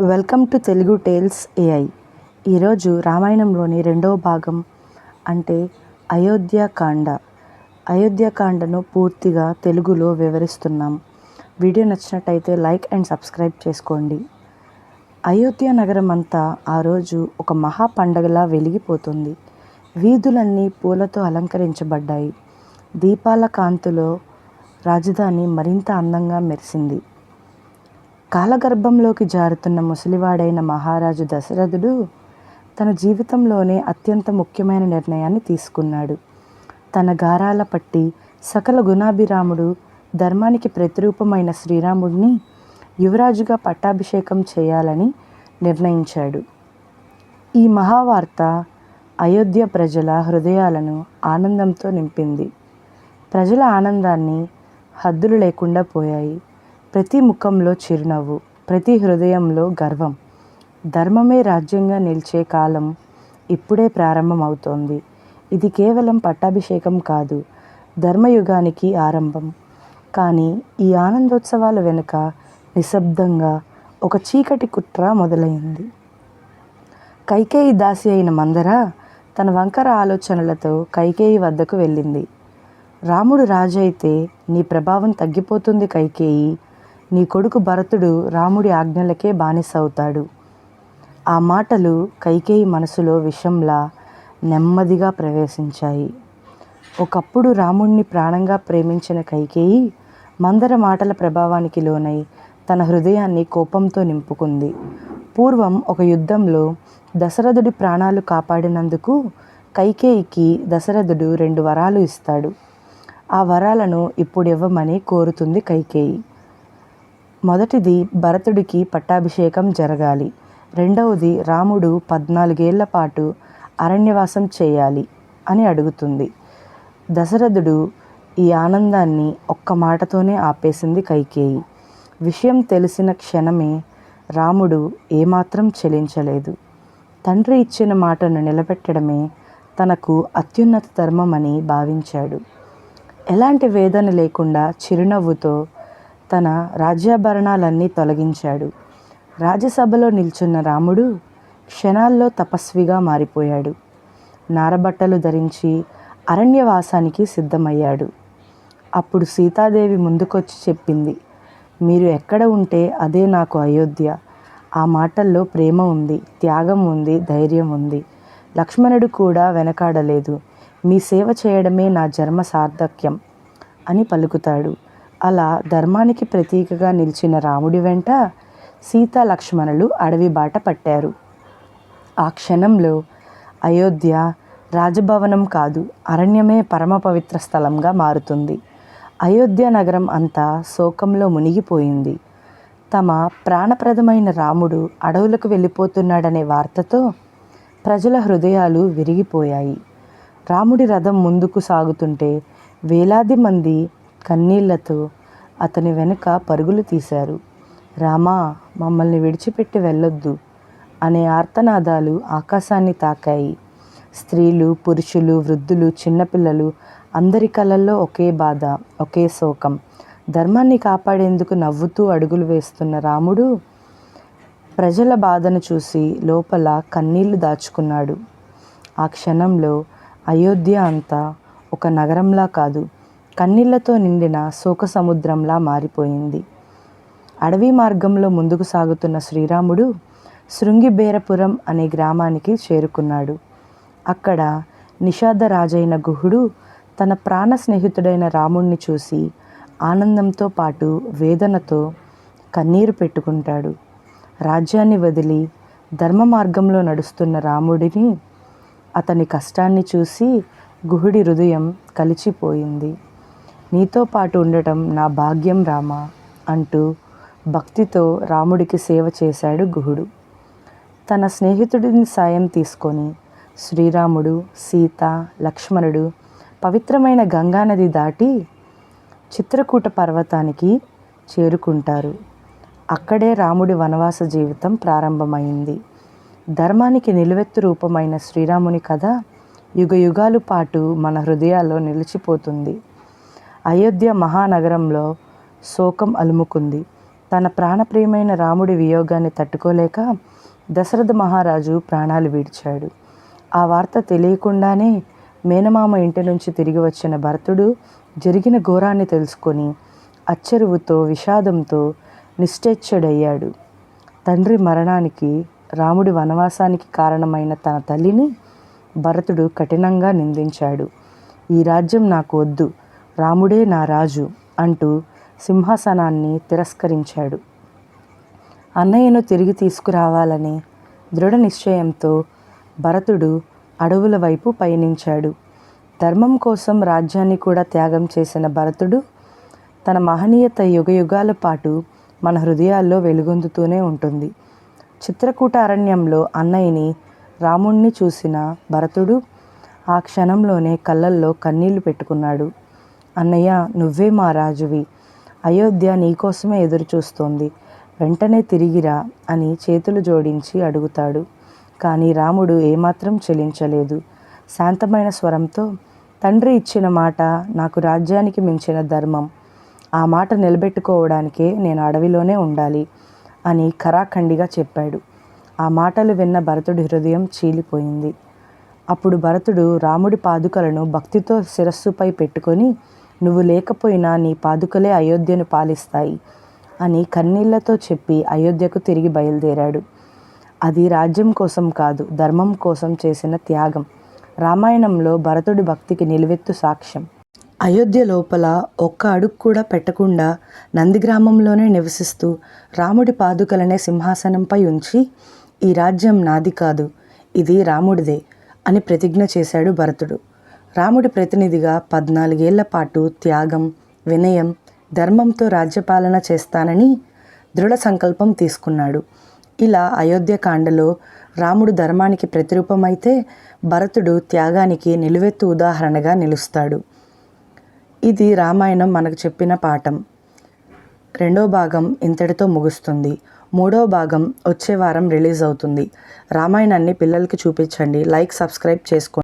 Welcome to Telugu tales AI. ఈరోజు రామాయణంలోని రెండవ భాగం అంటే అయోధ్యాకాండను పూర్తిగా తెలుగులో వివరిస్తున్నాం. వీడియో నచ్చినట్టయితే లైక్ అండ్ సబ్స్క్రైబ్ చేసుకోండి. అయోధ్య నగరం అంతా ఆ రోజు ఒక మహా పండగలా వెలిగిపోతుంది. వీధులన్నీ పూలతో అలంకరించబడ్డాయి. దీపాల కాంతిలో రాజధాని మరింత అందంగా మెరిసింది. కాలగర్భంలోకి జారుతున్న ముసలివాడైన మహారాజు దశరథుడు తన జీవితంలోనే అత్యంత ముఖ్యమైన నిర్ణయాన్ని తీసుకున్నాడు. తన గారాల పట్టి సకల గుణాభిరాముడు, ధర్మానికి ప్రతిరూపమైన శ్రీరాముడిని యువరాజుగా పట్టాభిషేకం చేయాలని నిర్ణయించాడు. ఈ మహావార్త అయోధ్య ప్రజల హృదయాలను ఆనందంతో నింపింది. ప్రజల ఆనందాన్ని హద్దులు లేకుండా పోయాయి. ప్రతి ముఖంలో చిరునవ్వు, ప్రతి హృదయంలో గర్వం. ధర్మమే రాజ్యంగా నిలిచే కాలం ఇప్పుడే ప్రారంభమవుతోంది. ఇది కేవలం పట్టాభిషేకం కాదు, ధర్మయుగానికి ఆరంభం. కానీ ఈ ఆనందోత్సవాల వెనుక నిశ్శబ్దంగా ఒక చీకటి కుట్ర మొదలైంది. కైకేయి దాసి అయిన మందర తన వంకర ఆలోచనలతో కైకేయి వద్దకు వెళ్ళింది. రాముడు రాజు అయితే నీ ప్రభావం తగ్గిపోతుంది కైకేయి. నీ కొడుకు భరతుడు రాముడి ఆజ్ఞలకే బానిస అవుతాడు. ఆ మాటలు కైకేయి మనసులో విషంలా నెమ్మదిగా ప్రవేశించాయి. ఒకప్పుడు రాముణ్ణి ప్రాణంగా ప్రేమించిన కైకేయి మందర మాటల ప్రభావానికి లోనై తన హృదయాన్ని కోపంతో నింపుకుంది. పూర్వం ఒక యుద్ధంలో దశరథుడి ప్రాణాలు కాపాడినందుకు కైకేయికి దశరథుడు 2 వరాలు ఇస్తాడు. ఆ వరాలను ఇప్పుడు ఇవ్వమని కోరుతుంది కైకేయి. మొదటిది, భరతుడికి పట్టాభిషేకం జరగాలి. రెండవది, రాముడు 14 ఏళ్ల పాటు అరణ్యవాసం చేయాలి అని అడుగుతుంది. దశరథుడు ఈ ఆనందాన్ని ఒక్క మాటతోనే ఆపేసింది కైకేయి. విషయం తెలిసిన క్షణమే రాముడు ఏమాత్రం చెలించలేదు. తండ్రి ఇచ్చిన మాటను నిలబెట్టడమే తనకు అత్యున్నత ధర్మమని భావించాడు. ఎలాంటి వేదన లేకుండా చిరునవ్వుతో తన రాజ్యాభరణాలన్నీ తొలగించాడు. రాజ్యసభలో నిల్చున్న రాముడు క్షణాల్లో తపస్విగా మారిపోయాడు. నారబట్టలు ధరించి అరణ్యవాసానికి సిద్ధమయ్యాడు. అప్పుడు సీతాదేవి ముందుకొచ్చి చెప్పింది, మీరు ఎక్కడ ఉంటే అదే నాకు అయోధ్య. ఆ మాటల్లో ప్రేమ ఉంది, త్యాగం ఉంది, ధైర్యం ఉంది. లక్ష్మణుడు కూడా వెనకాడలేదు. మీ సేవ చేయడమే నా జన్మ సార్థక్యం అని పలుకుతాడు. అలా ధర్మానికి ప్రతీకగా నిలిచిన రాముడి వెంట సీతా లక్ష్మణులు అడవి బాట పట్టారు. ఆ క్షణంలో అయోధ్య రాజభవనం కాదు, అరణ్యమే పరమ పవిత్ర స్థలంగా మారుతుంది. అయోధ్య నగరం అంతా శోకంలో మునిగిపోయింది. తమ ప్రాణప్రదమైన రాముడు అడవులకు వెళ్ళిపోతున్నాడనే వార్తతో ప్రజల హృదయాలు విరిగిపోయాయి. రాముడి రథం ముందుకు సాగుతుంటే వేలాది మంది కన్నీళ్లతో అతని వెనుక పరుగులు తీశారు. రామా, మమ్మల్ని విడిచిపెట్టి వెళ్ళొద్దు అనే ఆర్తనాదాలు ఆకాశాన్ని తాకాయి. స్త్రీలు, పురుషులు, వృద్ధులు, చిన్నపిల్లలు అందరి కళ్ళల్లో ఒకే బాధ, ఒకే శోకం. ధర్మాన్ని కాపాడేందుకు నవ్వుతూ అడుగులు వేస్తున్న రాముడు ప్రజల బాధను చూసి లోపల కన్నీళ్లు దాచుకున్నాడు. ఆ క్షణంలో అయోధ్య అంతా ఒక నగరంలా కాదు, కన్నీళ్లతో నిండిన శోక సముద్రంలా మారిపోయింది. అడవి మార్గంలో ముందుకు సాగుతున్న శ్రీరాముడు శృంగిబేరపురం అనే గ్రామానికి చేరుకున్నాడు. అక్కడ నిషాదరాజైన గుహుడు తన ప్రాణ స్నేహితుడైన రాముణ్ణి చూసి ఆనందంతో పాటు వేదనతో కన్నీరు పెట్టుకుంటాడు. రాజ్యాన్ని వదిలి ధర్మ మార్గంలో నడుస్తున్న రాముడిని, అతని కష్టాన్ని చూసి గుహుడి హృదయం కలిచిపోయింది. నీతో పాటు ఉండటం నా భాగ్యం రామా అంటూ భక్తితో రాముడికి సేవ చేశాడు గుహుడు. తన స్నేహితుడిని సాయం తీసుకొని శ్రీరాముడు, సీత, లక్ష్మణుడు పవిత్రమైన గంగానది దాటి చిత్రకూట పర్వతానికి చేరుకుంటారు. అక్కడే రాముడి వనవాస జీవితం ప్రారంభమైంది. ధర్మానికి నిలువెత్తు రూపమైన శ్రీరాముని కథ యుగయుగాలు పాటు మన హృదయాల్లో నిలిచిపోతుంది. అయోధ్య మహానగరంలో శోకం అలుముకుంది. తన ప్రాణప్రియమైన రాముడి వియోగాన్ని తట్టుకోలేక దశరథ మహారాజు ప్రాణాలు విడిచాడు. ఆ వార్త తెలియకుండానే మేనమామ ఇంటి నుంచి తిరిగి వచ్చిన భరతుడు జరిగిన ఘోరాన్ని తెలుసుకొని అచ్చెరువుతో విషాదంతో నిశ్చేచ్ఛుడయ్యాడు. తండ్రి మరణానికి, రాముడి వనవాసానికి కారణమైన తన తల్లిని భరతుడు కఠినంగా నిందించాడు. ఈ రాజ్యం నాకు వద్దు, రాముడే నా రాజు అంటూ సింహాసనాన్ని తిరస్కరించాడు. అన్నయ్యను తిరిగి తీసుకురావాలనే దృఢ నిశ్చయంతో భరతుడు అడవుల వైపు పయనించాడు. ధర్మం కోసం రాజ్యాన్ని కూడా త్యాగం చేసిన భరతుడు తన మహనీయత యుగయుగాల పాటు మన హృదయాల్లో వెలుగొందుతూనే ఉంటుంది. చిత్రకూట అరణ్యంలో అన్నయ్యని, రాముణ్ణి చూసిన భరతుడు ఆ క్షణంలోనే కళ్ళల్లో కన్నీళ్లు పెట్టుకున్నాడు. అన్నయ్య, నువ్వే మా రాజువి, అయోధ్య నీకోసమే ఎదురు చూస్తోంది, వెంటనే తిరిగిరా అని చేతులు జోడించి అడుగుతాడు. కానీ రాముడు ఏమాత్రం చెలించలేదు. శాంతమైన స్వరంతో, తండ్రి ఇచ్చిన మాట నాకు రాజ్యానికి మించిన ధర్మం, ఆ మాట నిలబెట్టుకోవడానికే నేను అడవిలోనే ఉండాలి అని ఖరాఖండిగా చెప్పాడు. ఆ మాటలు విన్న భరతుడి హృదయం చీలిపోయింది. అప్పుడు భరతుడు రాముడి పాదుకలను భక్తితో శిరస్సుపై పెట్టుకొని, నువ్వు లేకపోయినా నీ పాదుకలే అయోధ్యను పాలిస్తాయి అని కన్నీళ్లతో చెప్పి అయోధ్యకు తిరిగి బయలుదేరాడు. అది రాజ్యం కోసం కాదు, ధర్మం కోసం చేసిన త్యాగం. రామాయణంలో భరతుడి భక్తికి నిలువెత్తు సాక్ష్యం. అయోధ్య లోపల ఒక్క అడుగు కూడా పెట్టకుండా నందిగ్రామంలోనే నివసిస్తూ రాముడి పాదుకలనే సింహాసనంపై ఉంచి, ఈ రాజ్యం నాది కాదు, ఇది రాముడిదే అని ప్రతిజ్ఞ చేశాడు భరతుడు. రాముడి ప్రతినిధిగా 14 ఏళ్ల పాటు త్యాగం, వినయం, ధర్మంతో రాజ్యపాలన చేస్తానని దృఢ సంకల్పం తీసుకున్నాడు. ఇలా అయోధ్యకాండలో రాముడు ధర్మానికి ప్రతిరూపమైతే భరతుడు త్యాగానికి నిలువెత్తు ఉదాహరణగా నిలుస్తాడు. ఇది రామాయణం మనకు చెప్పిన పాఠం. 2వ భాగం ఇంతటితో ముగుస్తుంది. 3వ భాగం వచ్చే వారం రిలీజ్ అవుతుంది. రామాయణాన్ని పిల్లలకి చూపించండి. లైక్, సబ్స్క్రైబ్ చేసుకోండి.